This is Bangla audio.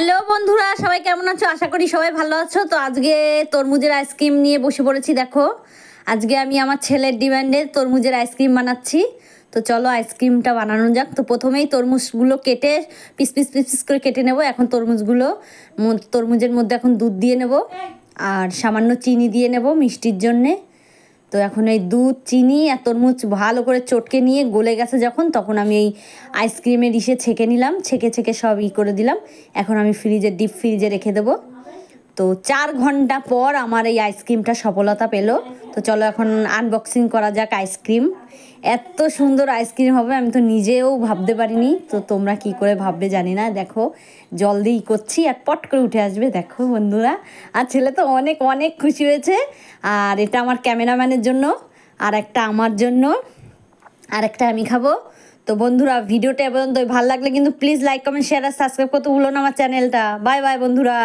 হ্যালো বন্ধুরা, সবাই কেমন আছো? আশা করি সবাই ভালো আছো। তো আজকে তরমুজের আইসক্রিম নিয়ে বসে পড়েছি। দেখো, আজকে আমি আমার ছেলের ডিমান্ডে তরমুজের আইসক্রিম বানাচ্ছি। তো চলো আইসক্রিমটা বানানো যাক। তো প্রথমেই তরমুজগুলো কেটে পিস পিস পিস পিস করে কেটে নেব। এখন তরমুজের মধ্যে এখন দুধ দিয়ে নেব আর সামান্য চিনি দিয়ে নেব মিষ্টির জন্যে। তো এখন এই দুধ, চিনি আর তরমুজ ভালো করে চটকে নিয়ে গলে গেছে যখন, তখন আমি এই আইসক্রিমের ইসে ছেঁকে নিলাম, ছেঁকে সব করে দিলাম। এখন আমি ডিপ ফ্রিজে রেখে দেবো। তো 4 ঘন্টা পর আমার এই আইসক্রিমটা সফলতা পেল। তো চলো এখন আনবক্সিং করা যাক আইসক্রিম। এত সুন্দর আইসক্রিম হবে আমি তো নিজেও ভাবতে পারিনি। তো তোমরা কি করে ভাববে জানি না। দেখো, জল দিয়েই করছি আর পট করে উঠে আসবে। দেখো বন্ধুরা, আর ছেলে তো অনেক অনেক খুশি হয়েছে। আর এটা আমার ক্যামেরাম্যানের জন্য, আর একটা আমার জন্য, আর একটা আমি খাবো। তো বন্ধুরা, ভিডিওটা এ পর্যন্ত ভালো লাগলে কিন্তু প্লিজ লাইক, কমেন্ট, শেয়ার আর সাবস্ক্রাইব করতে ভুলো না আমার চ্যানেলটা। বাই বাই বন্ধুরা।